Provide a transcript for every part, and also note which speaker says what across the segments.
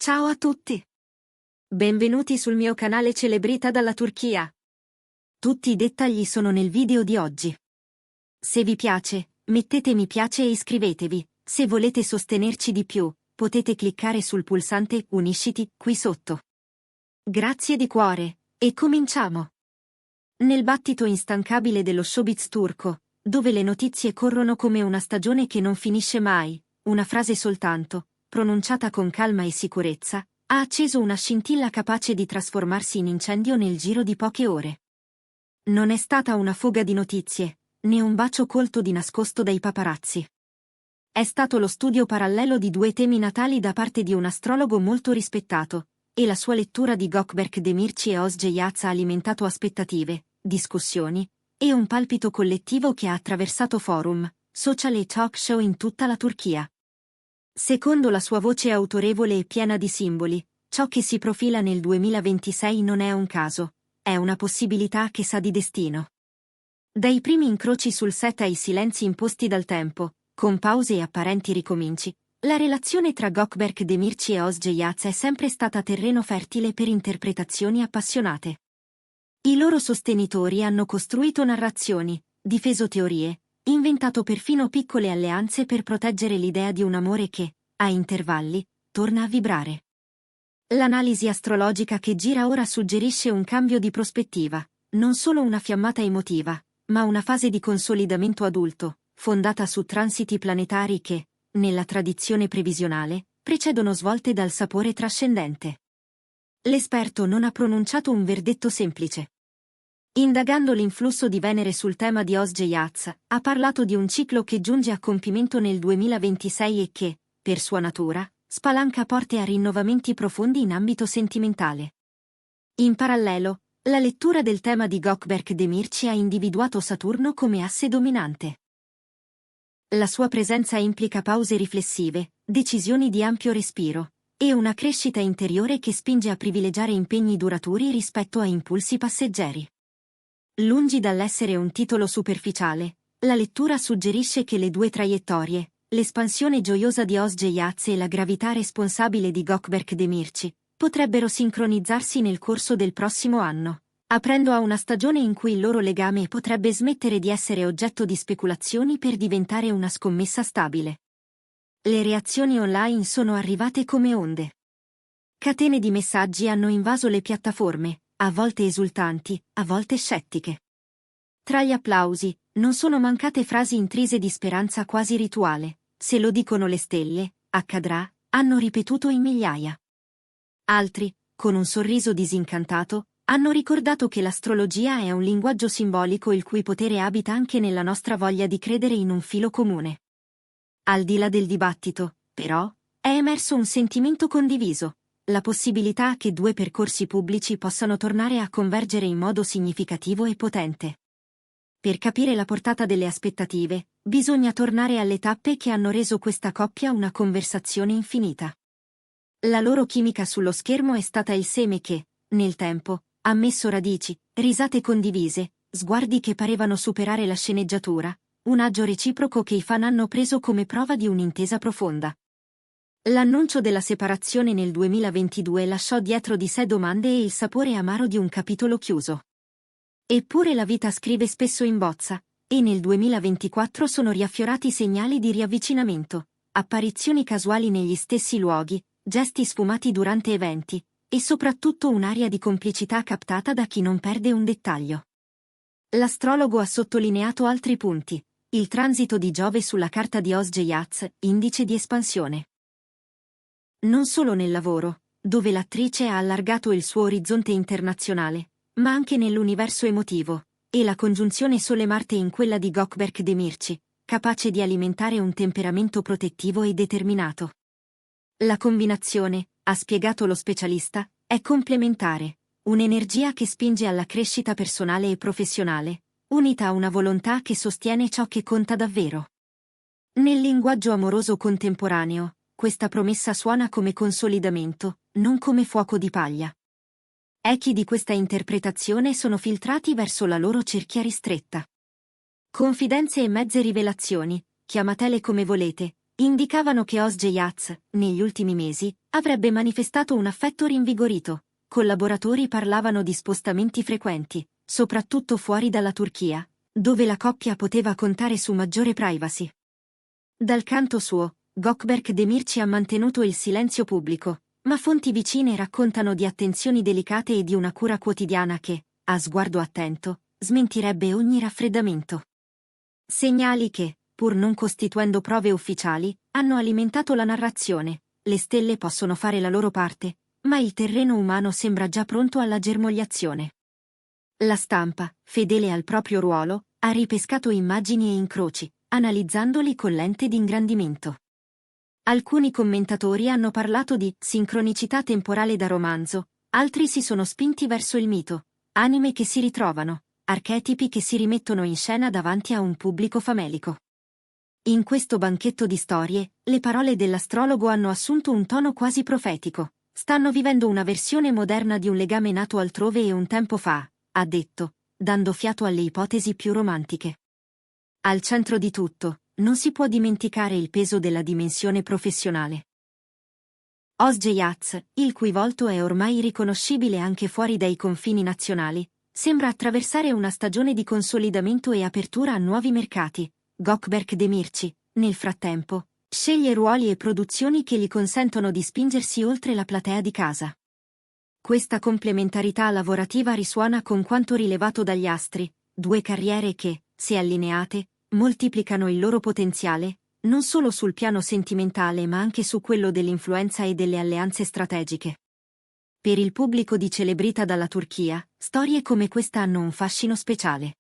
Speaker 1: Ciao a tutti! Benvenuti sul mio canale Celebrita dalla Turchia. Tutti i dettagli sono nel video di oggi. Se vi piace, mettete mi piace e iscrivetevi. Se volete sostenerci di più, potete cliccare sul pulsante Unisciti qui sotto. Grazie di cuore, e cominciamo! Nel battito instancabile dello showbiz turco, dove le notizie corrono come una stagione che non finisce mai, una frase soltanto, pronunciata con calma e sicurezza, ha acceso una scintilla capace di trasformarsi in incendio nel giro di poche ore. Non è stata una foga di notizie, né un bacio colto di nascosto dai paparazzi. È stato lo studio parallelo di due temi natali da parte di un astrologo molto rispettato, e la sua lettura di Gökberk Demirci e Özge Yağız ha alimentato aspettative, discussioni, e un palpito collettivo che ha attraversato forum, social e talk show in tutta la Turchia. Secondo la sua voce autorevole e piena di simboli, ciò che si profila nel 2026 non è un caso, è una possibilità che sa di destino. Dai primi incroci sul set ai silenzi imposti dal tempo, con pause e apparenti ricominci, la relazione tra Gökberk Demirci e Özge Yağız è sempre stata terreno fertile per interpretazioni appassionate. I loro sostenitori hanno costruito narrazioni, difeso teorie, inventato perfino piccole alleanze per proteggere l'idea di un amore che, a intervalli, torna a vibrare. L'analisi astrologica che gira ora suggerisce un cambio di prospettiva, non solo una fiammata emotiva, ma una fase di consolidamento adulto, fondata su transiti planetari che, nella tradizione previsionale, precedono svolte dal sapore trascendente. L'esperto non ha pronunciato un verdetto semplice. Indagando l'influsso di Venere sul tema di Özge Yağız, ha parlato di un ciclo che giunge a compimento nel 2026 e che, per sua natura, spalanca porte a rinnovamenti profondi in ambito sentimentale. In parallelo, la lettura del tema di Gökberk Demirci ha individuato Saturno come asse dominante. La sua presenza implica pause riflessive, decisioni di ampio respiro, e una crescita interiore che spinge a privilegiare impegni duraturi rispetto a impulsi passeggeri. Lungi dall'essere un titolo superficiale, la lettura suggerisce che le due traiettorie, l'espansione gioiosa di Özge Yağız e la gravità responsabile di Gökberk Demirci, potrebbero sincronizzarsi nel corso del prossimo anno, aprendo a una stagione in cui il loro legame potrebbe smettere di essere oggetto di speculazioni per diventare una scommessa stabile. Le reazioni online sono arrivate come onde. Catene di messaggi hanno invaso le piattaforme, a volte esultanti, a volte scettiche. Tra gli applausi, non sono mancate frasi intrise di speranza quasi rituale, se lo dicono le stelle, accadrà, hanno ripetuto in migliaia. Altri, con un sorriso disincantato, hanno ricordato che l'astrologia è un linguaggio simbolico il cui potere abita anche nella nostra voglia di credere in un filo comune. Al di là del dibattito, però, è emerso un sentimento condiviso, la possibilità che due percorsi pubblici possano tornare a convergere in modo significativo e potente. Per capire la portata delle aspettative, bisogna tornare alle tappe che hanno reso questa coppia una conversazione infinita. La loro chimica sullo schermo è stata il seme che, nel tempo, ha messo radici, risate condivise, sguardi che parevano superare la sceneggiatura, un agio reciproco che i fan hanno preso come prova di un'intesa profonda. L'annuncio della separazione nel 2022 lasciò dietro di sé domande e il sapore amaro di un capitolo chiuso. Eppure la vita scrive spesso in bozza, e nel 2024 sono riaffiorati segnali di riavvicinamento, apparizioni casuali negli stessi luoghi, gesti sfumati durante eventi, e soprattutto un'aria di complicità captata da chi non perde un dettaglio. L'astrologo ha sottolineato altri punti: il transito di Giove sulla carta di Özge Yağız, indice di espansione. Non solo nel lavoro, dove l'attrice ha allargato il suo orizzonte internazionale, ma anche nell'universo emotivo, e la congiunzione Sole-Marte in quella di Gökberk Demirci, capace di alimentare un temperamento protettivo e determinato. La combinazione, ha spiegato lo specialista, è complementare, un'energia che spinge alla crescita personale e professionale, unita a una volontà che sostiene ciò che conta davvero. Nel linguaggio amoroso contemporaneo, questa promessa suona come consolidamento, non come fuoco di paglia. Echi di questa interpretazione sono filtrati verso la loro cerchia ristretta. Confidenze e mezze rivelazioni, chiamatele come volete, indicavano che Özge Yaz, negli ultimi mesi, avrebbe manifestato un affetto rinvigorito. Collaboratori parlavano di spostamenti frequenti, soprattutto fuori dalla Turchia, dove la coppia poteva contare su maggiore privacy. Dal canto suo, Gökberk Demirci ha mantenuto il silenzio pubblico, ma fonti vicine raccontano di attenzioni delicate e di una cura quotidiana che, a sguardo attento, smentirebbe ogni raffreddamento. Segnali che, pur non costituendo prove ufficiali, hanno alimentato la narrazione. Le stelle possono fare la loro parte, ma il terreno umano sembra già pronto alla germogliazione. La stampa, fedele al proprio ruolo, ha ripescato immagini e incroci, analizzandoli con lente di ingrandimento. Alcuni commentatori hanno parlato di sincronicità temporale da romanzo, altri si sono spinti verso il mito, anime che si ritrovano, archetipi che si rimettono in scena davanti a un pubblico famelico. In questo banchetto di storie, le parole dell'astrologo hanno assunto un tono quasi profetico. Stanno vivendo una versione moderna di un legame nato altrove e un tempo fa, ha detto, dando fiato alle ipotesi più romantiche. Al centro di tutto, non si può dimenticare il peso della dimensione professionale. Özge Yaz, il cui volto è ormai riconoscibile anche fuori dai confini nazionali, sembra attraversare una stagione di consolidamento e apertura a nuovi mercati. Gökberk Demirci, nel frattempo, sceglie ruoli e produzioni che gli consentono di spingersi oltre la platea di casa. Questa complementarità lavorativa risuona con quanto rilevato dagli astri, due carriere che, se allineate, moltiplicano il loro potenziale, non solo sul piano sentimentale ma anche su quello dell'influenza e delle alleanze strategiche. Per il pubblico di Celebrita dalla Turchia, storie come questa hanno un fascino speciale.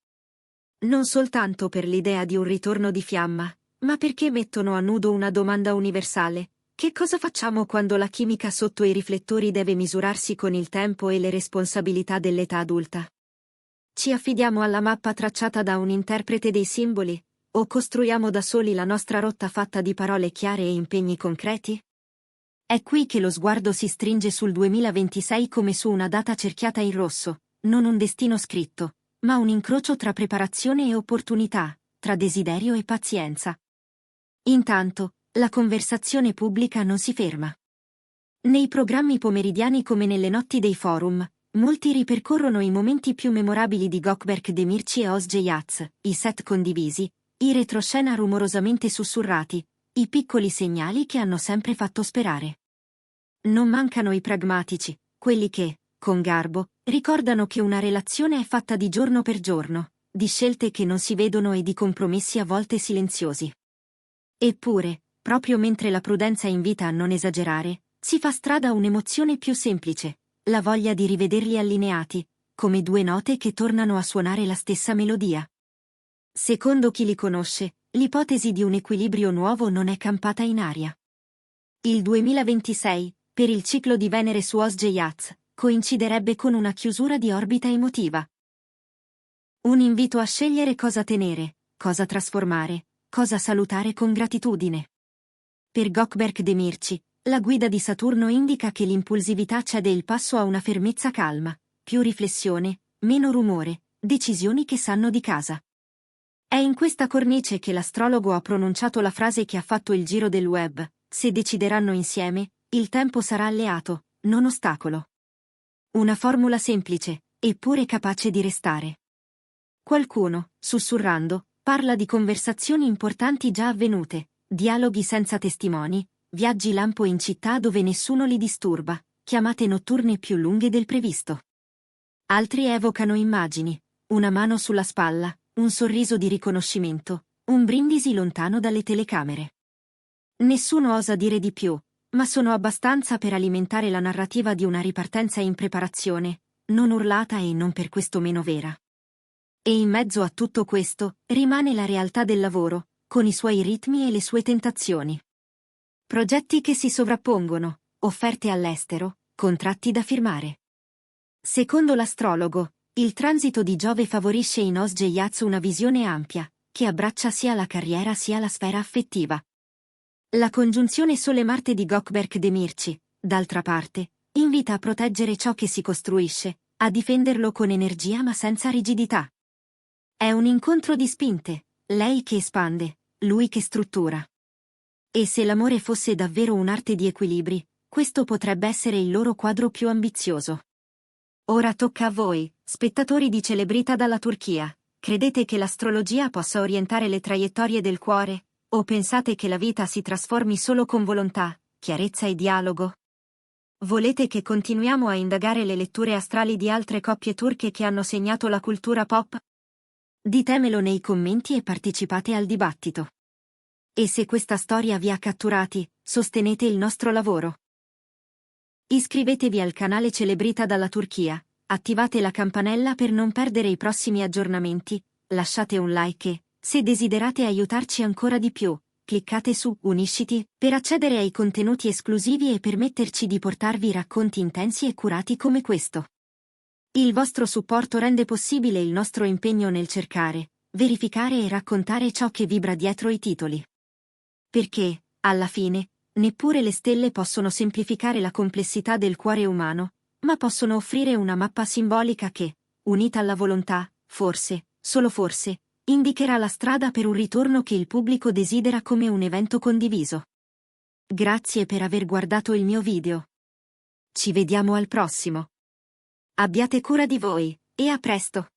Speaker 1: Non soltanto per l'idea di un ritorno di fiamma, ma perché mettono a nudo una domanda universale. Che cosa facciamo quando la chimica sotto i riflettori deve misurarsi con il tempo e le responsabilità dell'età adulta? Ci affidiamo alla mappa tracciata da un interprete dei simboli, o costruiamo da soli la nostra rotta fatta di parole chiare e impegni concreti? È qui che lo sguardo si stringe sul 2026 come su una data cerchiata in rosso, non un destino scritto, ma un incrocio tra preparazione e opportunità, tra desiderio e pazienza. Intanto, la conversazione pubblica non si ferma. Nei programmi pomeridiani come nelle notti dei forum, molti ripercorrono i momenti più memorabili di Gökberk Demirci e Özge Yaz, i set condivisi, i retroscena rumorosamente sussurrati, i piccoli segnali che hanno sempre fatto sperare. Non mancano i pragmatici, quelli che, con garbo, ricordano che una relazione è fatta di giorno per giorno, di scelte che non si vedono e di compromessi a volte silenziosi. Eppure, proprio mentre la prudenza invita a non esagerare, si fa strada un'emozione più semplice, la voglia di rivederli allineati, come due note che tornano a suonare la stessa melodia. Secondo chi li conosce, l'ipotesi di un equilibrio nuovo non è campata in aria. Il 2026, per il ciclo di Venere su Özge Yaz, coinciderebbe con una chiusura di orbita emotiva. Un invito a scegliere cosa tenere, cosa trasformare, cosa salutare con gratitudine. Per Gökberk Demirci, la guida di Saturno indica che l'impulsività cede il passo a una fermezza calma, più riflessione, meno rumore, decisioni che sanno di casa. È in questa cornice che l'astrologo ha pronunciato la frase che ha fatto il giro del web: se decideranno insieme, il tempo sarà alleato, non ostacolo. Una formula semplice, eppure capace di restare. Qualcuno, sussurrando, parla di conversazioni importanti già avvenute, dialoghi senza testimoni, viaggi lampo in città dove nessuno li disturba, chiamate notturne più lunghe del previsto. Altri evocano immagini, una mano sulla spalla, un sorriso di riconoscimento, un brindisi lontano dalle telecamere. Nessuno osa dire di più, ma sono abbastanza per alimentare la narrativa di una ripartenza in preparazione, non urlata e non per questo meno vera. E in mezzo a tutto questo, rimane la realtà del lavoro, con i suoi ritmi e le sue tentazioni. Progetti che si sovrappongono, offerte all'estero, contratti da firmare. Secondo l'astrologo, il transito di Giove favorisce in Özge Yaz una visione ampia, che abbraccia sia la carriera sia la sfera affettiva. La congiunzione Sole-Marte di Gökberk Demirci, d'altra parte, invita a proteggere ciò che si costruisce, a difenderlo con energia ma senza rigidità. È un incontro di spinte, lei che espande, lui che struttura. E se l'amore fosse davvero un'arte di equilibri, questo potrebbe essere il loro quadro più ambizioso. Ora tocca a voi, spettatori di Celebrita dalla Turchia. Credete che l'astrologia possa orientare le traiettorie del cuore? O pensate che la vita si trasformi solo con volontà, chiarezza e dialogo? Volete che continuiamo a indagare le letture astrali di altre coppie turche che hanno segnato la cultura pop? Ditemelo nei commenti e partecipate al dibattito. E se questa storia vi ha catturati, sostenete il nostro lavoro. Iscrivetevi al canale Celebrita dalla Turchia, attivate la campanella per non perdere i prossimi aggiornamenti, lasciate un like e, se desiderate aiutarci ancora di più, cliccate su Unisciti per accedere ai contenuti esclusivi e permetterci di portarvi racconti intensi e curati come questo. Il vostro supporto rende possibile il nostro impegno nel cercare, verificare e raccontare ciò che vibra dietro i titoli. Perché, alla fine, neppure le stelle possono semplificare la complessità del cuore umano, ma possono offrire una mappa simbolica che, unita alla volontà, forse, solo forse, indicherà la strada per un ritorno che il pubblico desidera come un evento condiviso. Grazie per aver guardato il mio video. Ci vediamo al prossimo. Abbiate cura di voi, e a presto!